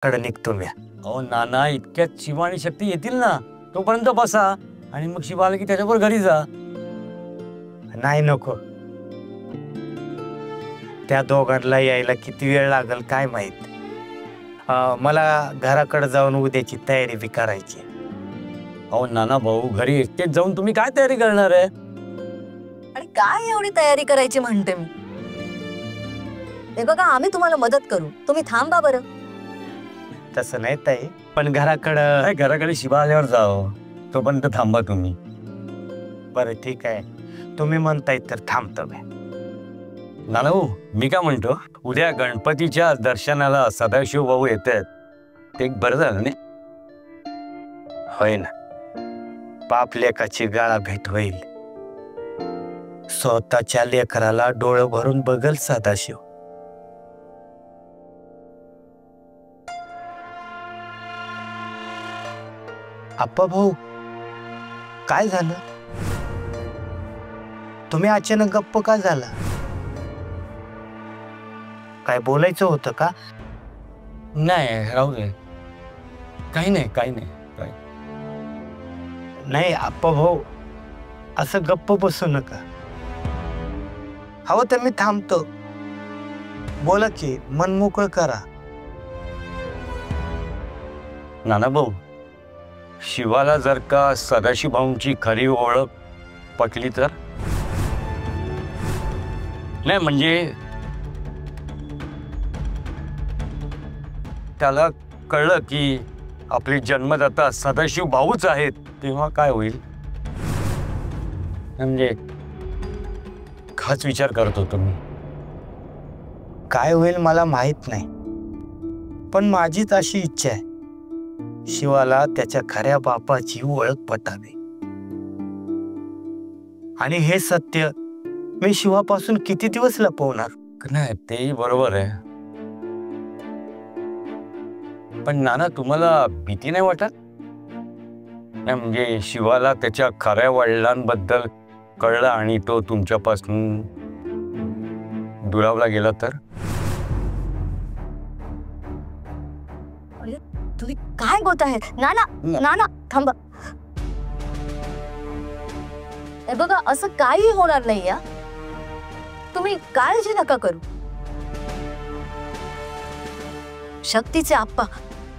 कडे निघतो मी. अहो नाना, इतक्यात शिवा आणि शक्ती येतील ना, तोपर्यंत बसा आणि मग शिवा आला की त्याच्यावर घरी जा. नाही नको, त्या दोघांना यायला किती वेळ लागेल काय माहित. मला घराकडे जाऊन उद्याची तयारी बी करायची. अहो नाना भाऊ, घरी एकटेच जाऊन तुम्ही काय तयारी करणार आहे? आणि काय एवढी तयारी करायची म्हणते मी. हे बघा, आम्ही तुम्हाला मदत करू, तुम्ही थांबा बरं. तसं नाही ताई, पण घराकडे शिवा आल्यावर जाओ, तोपर्यंत थांबा तुम्ही. बरं ठीक आहे, तुम्ही म्हणताय तर थांबतो मी. नाना भाऊ, मी काय म्हणतो, उद्या गणपतीच्या दर्शनाला सदाशिव भाऊ येत आहेत, ते एक बरं झालं नाही? होय ना, बाप लेकाची गाळा भेट होईल. स्वतःच्या लेकराला डोळं भरून बघल सदाशिव. आप्पा भाऊ, काय झालं? तुम्ही अचानक गप्प का झाला? काय बोलायचं होतं का? नाही, राहू दे, काही नाही. नाही आप्पा भाऊ, असं गप्प बसू नका. हवं तर मी थांबतो, बोला की, मन मोकळं करा. नाना भाऊ, शिवाला जर का सदाशिव भाऊंची खरी ओळख पटली तर? नाही म्हणजे त्याला कळलं की आपले जन्मदाता सदाशिव भाऊच आहेत, तेव्हा काय होईल? म्हणजे खास विचार करत होतो मी. काय होईल मला माहित नाही, पण माझीच अशी इच्छा आहे, शिवाला त्याच्या खऱ्या बापाची ओळख पटावी. आणि हे सत्य मी शिवापासून किती दिवस लपवणार? नाही, तेही बरोबर आहे. पण नाना, तुम्हाला भीती नाही वाटत? नाही म्हणजे शिवाला त्याच्या खऱ्या वडिलांबद्दल कळलं आणि तो तुमच्यापासून दुरावला गेला तर? तुम्ही काय बोलत आहे? नाना थांबा. हे बघा, असं काही होणार नाही. या तुम्ही काळजी नका करू. शक्तीचे आप्पा,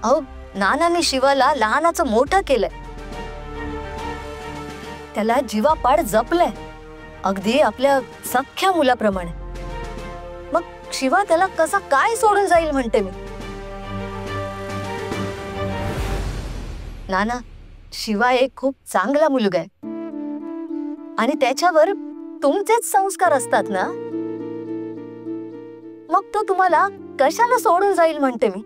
अहो नानाने शिवाला लहानाचं मोठं केलंय, त्याला जीवापाड जपलंय, अगदी आपल्या सख्या मुलाप्रमाणे. मग शिवा त्याला कसा काय सोडून जाईल म्हणते मी. नाना, शिवा एक खूप चांगला मुलगा आहे आणि त्याच्यावर तुमचेच संस्कार असतात ना, मग तो तुम्हाला कशाला सोडून जाईल म्हणते मी.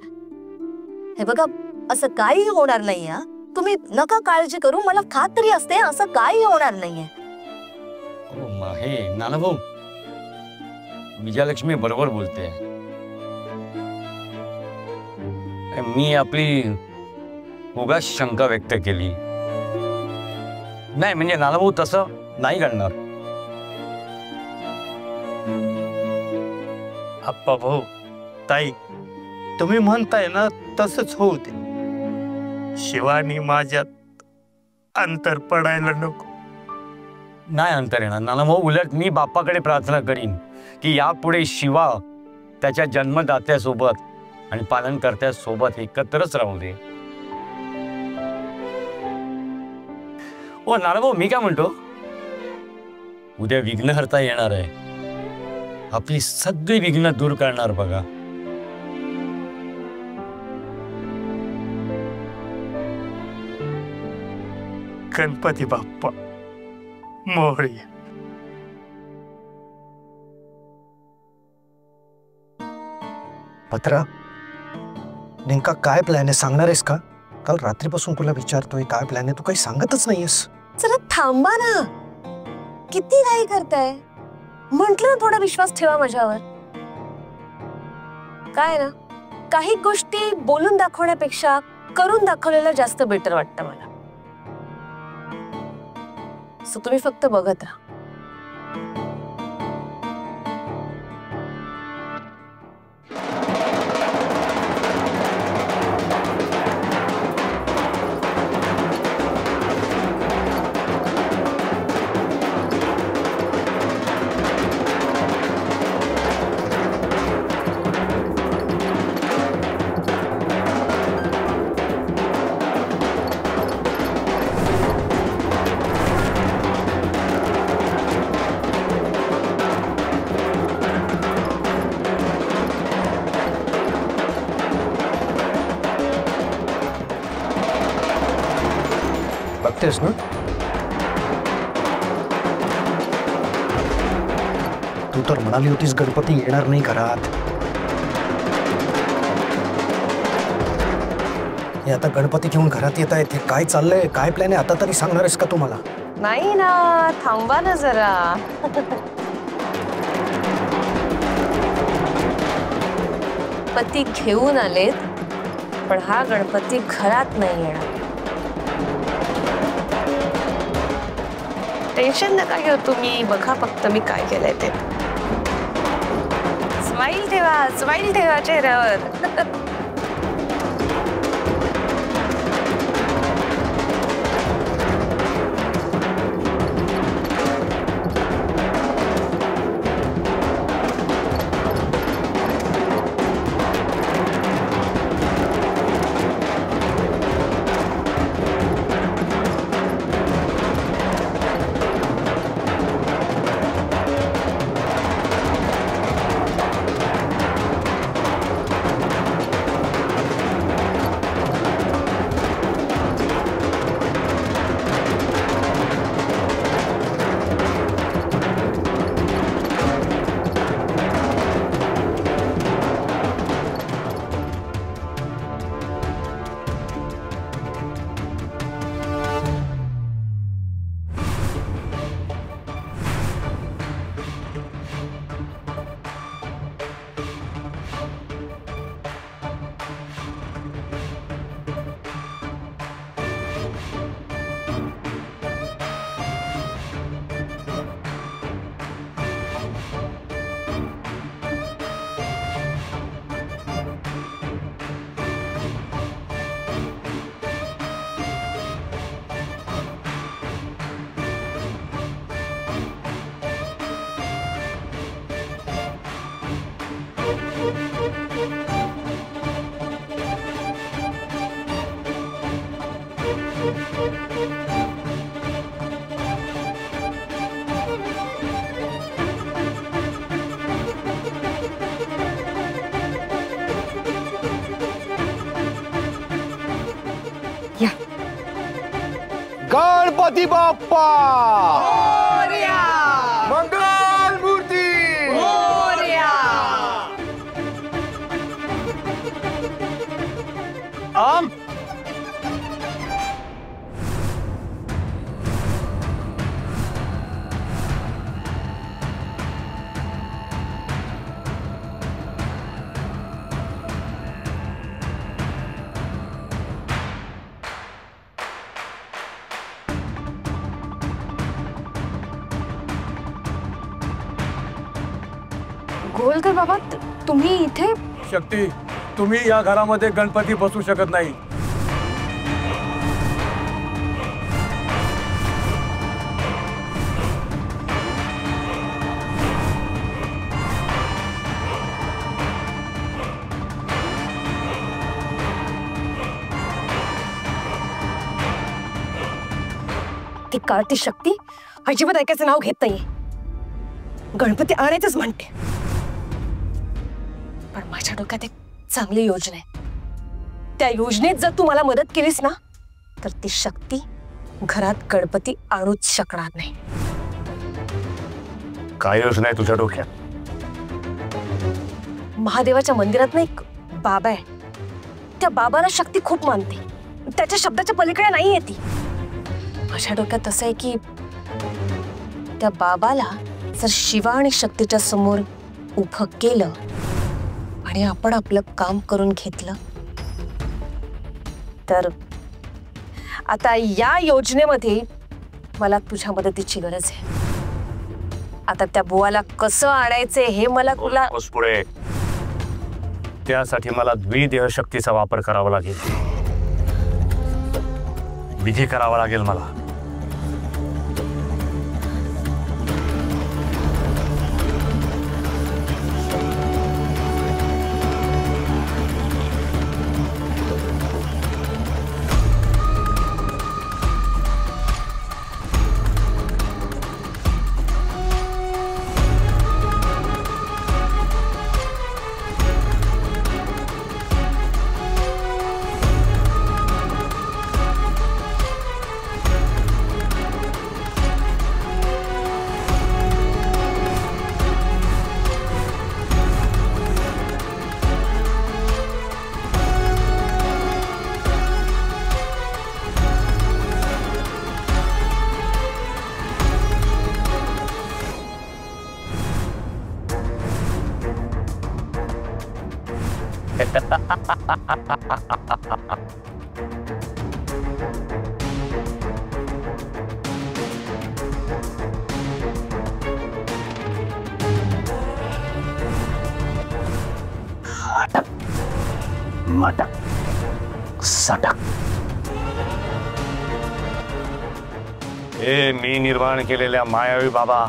हे बघा, असं काही होणार नाही. तुम्ही नका काळजी करू, मला खात्री असते असं काही होणार नाहीये. हे नाना भाऊ, विजयलक्ष्मी बरोबर बोलते. मी आपली उगाच शंका व्यक्त केली. नाही म्हणजे नाना भाऊ तसं नाही करणार. आप्पा भाऊ, ताई, तुम्ही म्हणताय ना तसंच होऊ दे. शिवानी माझ्यात अंतर पडायला नको. नाही अंतर येणार नाना भाऊ. उलट मी बाप्पाकडे प्रार्थना करीन की यापुढे शिवा त्याच्या जन्मदात्यासोबत आणि पालनकर्त्यासोबत एकत्रच राहू दे. ओ नाना भाऊ, मी काय म्हणतो, उद्या विघ्नहर्ता येणार आहे, आपली सगळी विघ्न दूर करणार बघा. गणपती बाप्पा मोरया. पत्रा, नेमका काय प्लॅन आहे सांगणार आहेस का? काल रात्रीपासून तुला विचारतोय काय प्लॅन आहे, तू काही सांगतच नाहीयेस. चला थांबा ना, किती घाई करताय. म्हंटल थोडा विश्वास ठेवा माझ्यावर. काय ना, काही गोष्टी बोलून दाखवण्यापेक्षा करून दाखवलेलं जास्त बेटर वाटतं मला. सो तुम्ही फक्त बघत राहा. शकतेस ना? तू तर म्हणाली होतीस गणपती येणार नाही घरात. हे आता गणपती घेऊन घरात येत आहेत, हे काय चाललंय, काय प्लॅन आहे आता तरी सांगणार आहेस का तू मला? नाही ना, थांबा ना जरा. गणपती घेऊन आलेत, पण हा गणपती घरात नाही येणार. टेन्शन नका घेऊ तुम्ही, बघा फक्त मी काय केलंय ते. स्माइल ठेवा चेहऱ्यावर. गणपती बाप्पा मंगल मूर्ती आम गोलकर बाबा, तुम्ही इथे? शक्ती, तुम्ही या घरामध्ये गणपती बसू शकत नाही. ती कार्ती शक्ती अजिबात ऐकायचं नाव घेत नाहीये. गणपती आणायचंच म्हणते. पण माझ्या डोक्यात एक चांगली योजना आहे. त्या योजनेत जर तू मला मदत केलीस ना, तर ती शक्ती घरात गणपती आणूच शकणार नाही. काय योजना आहे तुझ्या डोक्यात? महादेवाच्या मंदिरात ना एक बाबा आहे. त्या बाबाला शक्ती खूप मानते. त्याच्या शब्दाच्या पलीकडे नाही येते. माझ्या डोक्यात असं आहे की त्या बाबाला जर शिवा आणि शक्तीच्या समोर उभं केलं आणि आपण आपलं काम करून घेतलं, तर आता या योजनेमध्ये मला तुझ्या मदतीची गरज आहे. आता त्या बुवाला कसं आणायचे हे मला तुला पुढे त्यासाठी मला द्विदेह शक्तीचा वापर करावा लागेल. विधी करावा लागेल मला. मटक सटक. हे मी निर्माण केलेल्या मायावी बाबा,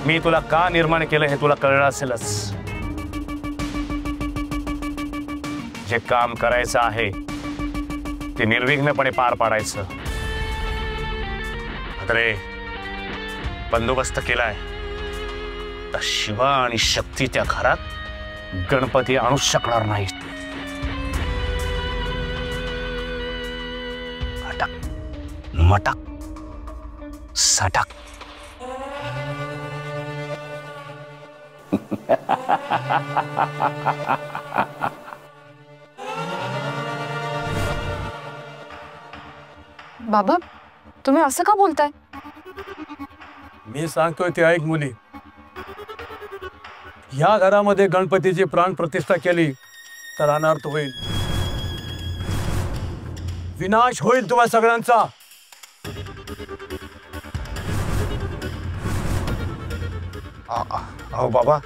मी तुला का निर्माण केलं हे तुला कळलं असेलच. जे काम करायचं आहे ते निर्विघ्नपणे पार पाडायचं. अरे बंदोबस्त केलाय तर शिवा आणि शक्ती त्या घरात गणपती आणू शकणार नाहीत. मटक सटक. बाबा तुम्ही असं का बोलताय? मी सांगतोय ते ऐक मुली. या घरामध्ये गणपतीची प्राण प्रतिष्ठा केली तर अनर्थ होईल, विनाश होईल तुम्हा सगळ्यांचा. अहो बाबा,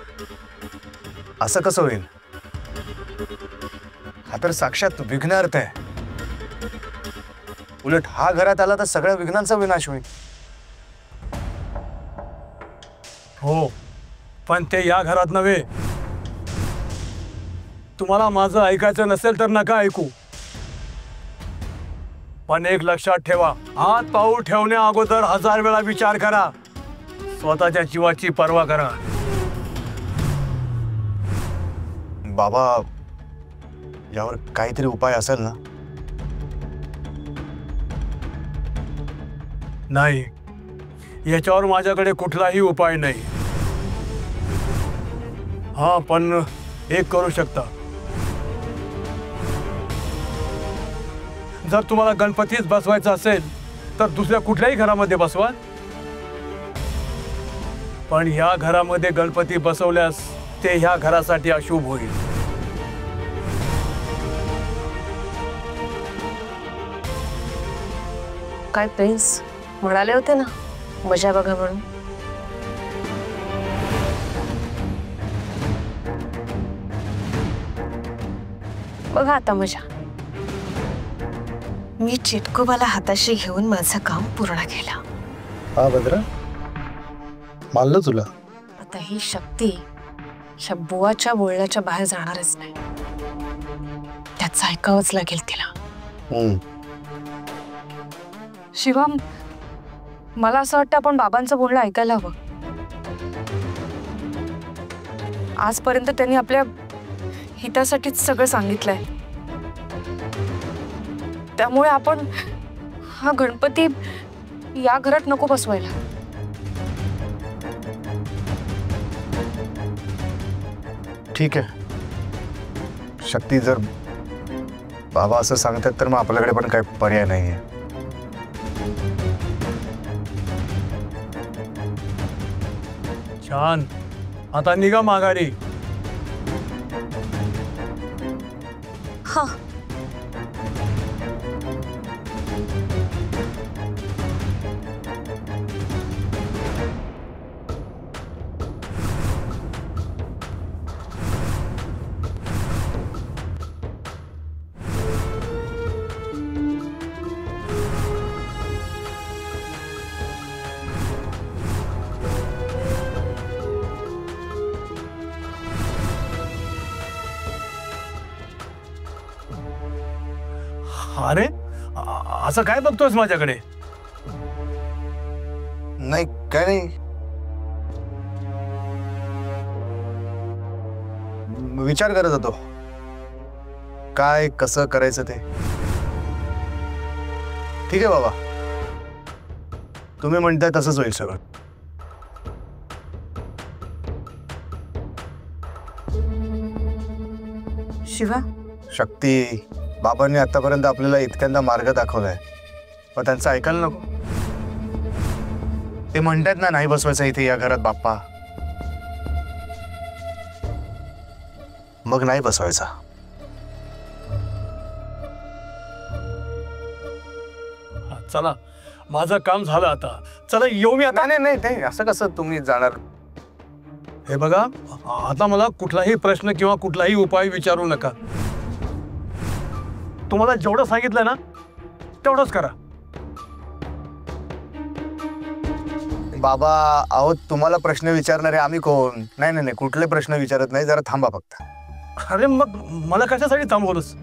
असं कसं होईल? हा तर साक्षात विघ्नार्थ आहे. उलट हा घरात आला तर सगळ्या विघ्नांचा विनाश होईल. हो, पण ते या घरात नव्हे. तुम्हाला माझं ऐकायचं नसेल तर नका ऐकू, पण एक लक्षात ठेवा, हात पाऊल ठेवण्या अगोदर 1000 वेळा विचार करा. स्वतःच्या जीवाची पर्वा करा. बाबा, यावर काहीतरी उपाय असेल ना? नाही, याच्यावर माझ्याकडे कुठलाही उपाय नाही. हा, पण एक करू शकता. जर तुम्हाला गणपतीच बसवायचा असेल तर दुसऱ्या कुठल्याही घरामध्ये बसवा, पण ह्या घरामध्ये गणपती बसवल्यास ते ह्या घरासाठी अशुभ होईल. काय प्रिन्स म्हणाले होते ना मजा बघा म्हणून. बघा आता मजा. मी चिटकोबाला हाताशी घेऊन माझं काम पूर्ण केलं. हा भद्रा, मानलं तुला. आता ही शक्ती बुवाच्या बोलण्याच्या बाहेर जाणारच नाही. त्याचं ऐकावंच लागेल तिला. शिवम, मला असं वाटतं आपण बाबांचं बोलणं ऐकायला हवं. आजपर्यंत त्यांनी आपल्या हितासाठीच सगळं सांगितलंय. त्यामुळे आपण हा गणपती या घरात नको बसवायला. ठीक आहे, शक्ती जर बाबा असं सांगतात तर मग आपल्याकडे पण काही पर्याय नाहीये. छान, आता निघा माघारी. हा, अरे असं काय बघतोस माझ्याकडे? नाही, काय नाही. विचार करत होतो काय कसं करायचं ते. ठीक आहे बाबा, तुम्ही म्हणताय तसंच होईल सगळं. शिवा, शक्ती, बाबांनी आतापर्यंत आपल्याला इतक्यांदा मार्ग दाखवलाय, पण त्यांचं ऐकायला नको. ते म्हणतात ना, नाही बसवायचं इथे या घरात बाप्पा, मग नाही बसवायचा. चला माझं काम झालं आता. चला येऊ मी आता. नाही नाही नाही, असं कसं तुम्ही जाणार? हे बघा, आता मला कुठलाही प्रश्न किंवा कुठलाही उपाय विचारू नका. तुम्हाला जेवढं सांगितलं ना तेवढंच करा. बाबा अहो, तुम्हाला प्रश्न विचारणारे आम्ही कोण? नाही नाही नाही, कुठले प्रश्न विचारत नाही, जरा थांबा फक्त. अरे मग मला कशासाठी थांबवलंस?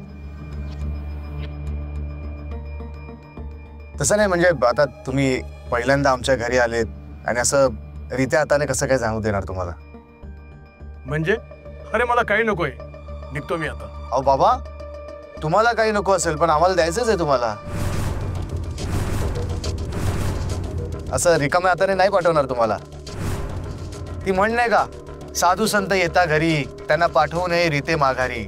तसं नाही, म्हणजे आता तुम्ही पहिल्यांदा आमच्या घरी आलेत आणि असं रित्या हाताने कसं काय जाणू देणार तुम्हाला? म्हणजे अरे मला काही नकोय, निघतो मी आता. अहो बाबा, तुम्हाला काही नको असेल पण आम्हाला द्यायचंच आहे तुम्हाला. असं रिकाम्या हाताने नाही पाठवणार तुम्हाला. ती म्हण नाही का, साधू संत येता घरी त्यांना पाठवू नये रीते माघारी.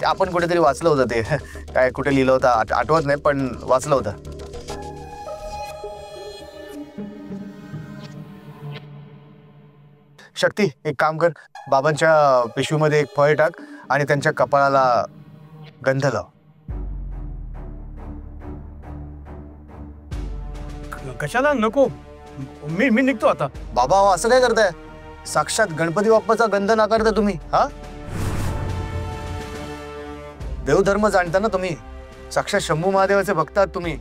ते आपण कुठेतरी वाचलं होतं, ते काय कुठे लिहिलं होतं आठवत नाही, पण वाचलं होतं. शक्ती, एक काम कर, बाबांच्या पिशवीमध्ये एक फळ टाक आणि त्यांच्या कपाळाला गंध लाव. कशाला? नको, मी निघतो आता. बाबा असं काय करताय? साक्षात गणपती बाप्पाचा गंध नाकारता तुम्ही? हा, देवधर्म जाणता ना तुम्ही, साक्षात शंभू महादेवाचे भक्त आहात तुम्ही.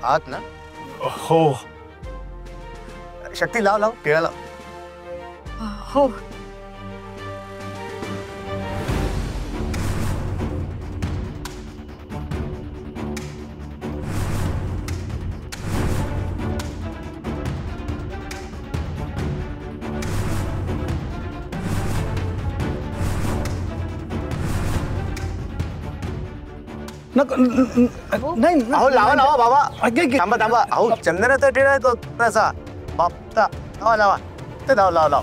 आहात ना? हो. शक्ती लाव लाव, टिळा लाव. हो. नाही अहो लावा लावा बाबा, थांबा थांबा. अहो चंदनाचा टिळा तो कसा बाप्पा, लावा लावा, ते लाव लाव लाव.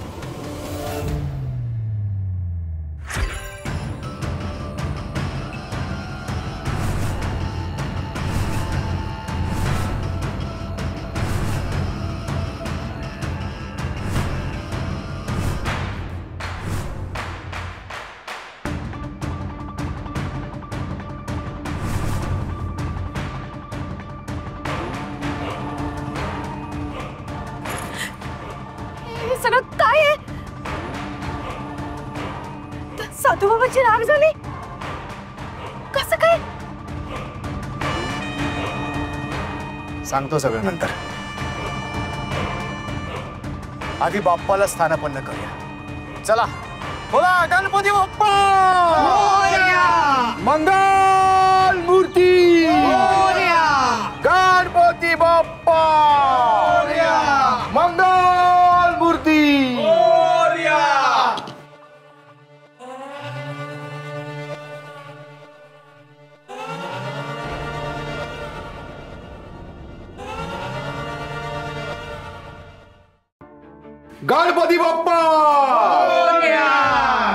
सगळं काय आहे? साधू बाबाची राग झाली? कसं काय? सांगतो सगळं नंतर. आधी बाप्पाला स्थानापन्न करूया. चला, बोला गणपती बाप्पा मंगल मूर्ती, गणपती बाप्पा मंगल मूर्ती. गणपती बाप्पा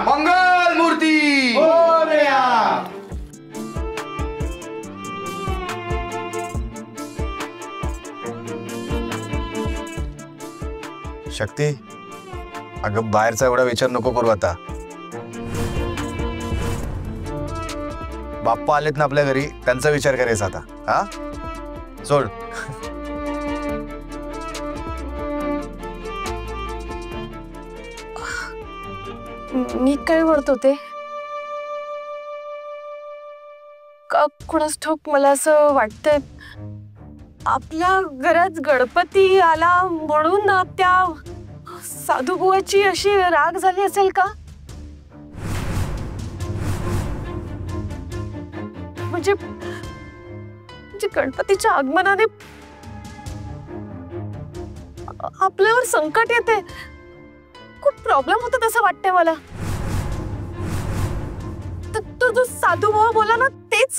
मंगल मूर्ती. शक्ती, अगं बाहेरचा एवढा विचार नको करू आता. बाप्पा आलेत ना आपल्या घरी, त्यांचा विचार करायचा आता. हा, सोड. मी काय म्हणत होते, का कुणास ठाऊक मला असं वाटतंय आपल्या घरात गणपती आला म्हणून त्या साधूबुवाची अशी राग झाली असेल का? म्हणजे गणपतीच्या आगमनाने आपल्यावर संकट येते, खूप प्रॉब्लेम होतो तसं वाटतंय मला. तो जो साधू भाऊ बोला ना तेच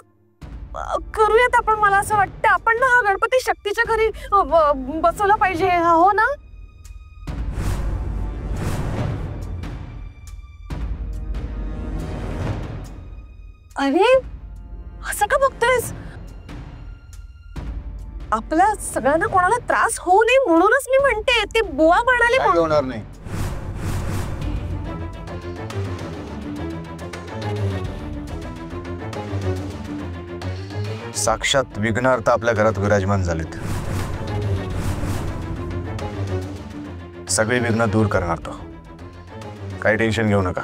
करूयात आपण. मला असं वाटतं आपण ना हा गणपती शक्तीच्या घरी बसवला पाहिजे. हो ना? अरे असं का बघतोयस? आपल्या सगळ्यांना कोणाला त्रास होऊ नये म्हणूनच मी म्हणते. ते बुवा म्हणाले काय होणार नाही. साक्षात विघ्नार्थ आपल्या घरात विराजमान झालेत. सगळी विघ्न दूर करणार तो. काही टेन्शन घेऊ नका.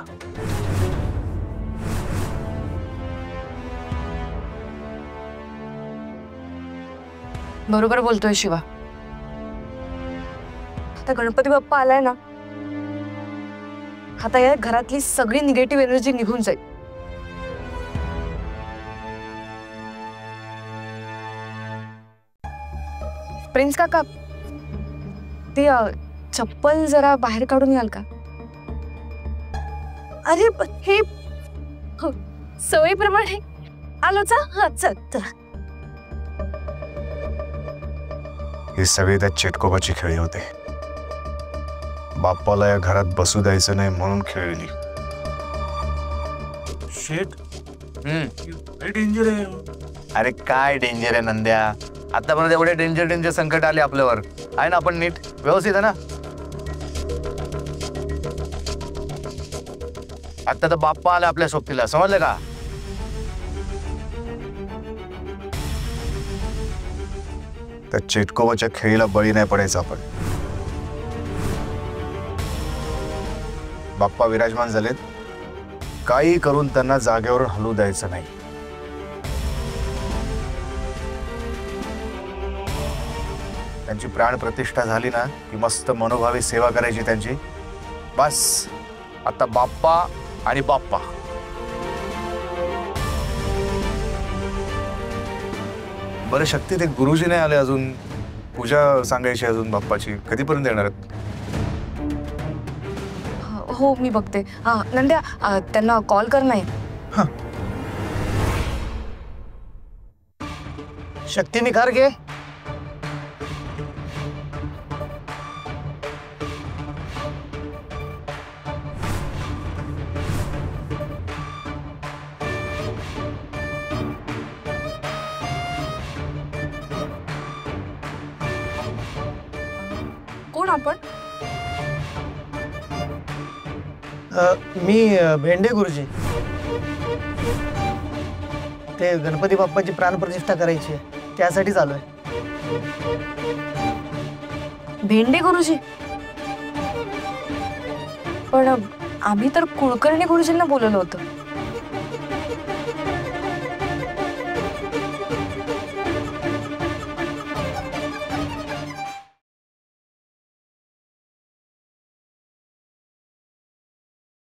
बरोबर बोलतोय शिवा. आता गणपती बाप्पा आलाय ना, आता या घरातली सगळी निगेटिव्ह एनर्जी निघून जाईल. प्रिन्स काका, ती चप्पल जरा बाहेर काढून याल का? अरे हे सवयीप्रमाणे आलोच. हा चल चल. हे सगळे त्या चेटकोबाची खेळी होते. बाप्पाला या घरात बसू द्यायचं नाही म्हणून खेळली. शेट डेंजर आहे. अरे काय डेंजर आहे नंद्या. आतापर्यंत एवढे डेंजर संकट आले आपल्यावर. आहे ना आपण नीट व्यवस्थित आहे ना. आता तर बाप्पा आला आपल्या सोबतीला, समजलं का? त्या चेटकोबाच्या खेळीला बळी नाही पडायचं आपण. बाप्पा विराजमान झालेत. काही करून त्यांना जागेवरून हलू द्यायचं नाही. त्यांची प्राण प्रतिष्ठा झाली ना की मस्त मनोभावी सेवा करायची त्यांची. बस आता बाप्पा आणि बाप्पा. बरं शक्ती, ते गुरुजी नाही आले अजून. पूजा सांगायची अजून बाप्पाची. कधीपर्यंत येणार आहेत? हो मी बघते. हा नंद्या, त्यांना कॉल कर. नाही शक्ती निखार घे. कोण आपण? मी भेंडे गुरुजी. ते गणपती बाप्पाची प्राणप्रतिष्ठा करायची आहे, त्यासाठीच आलोय. भेंडे गुरुजी? पण आम्ही तर कुलकर्णी गुरुजींना बोलवलं होतं.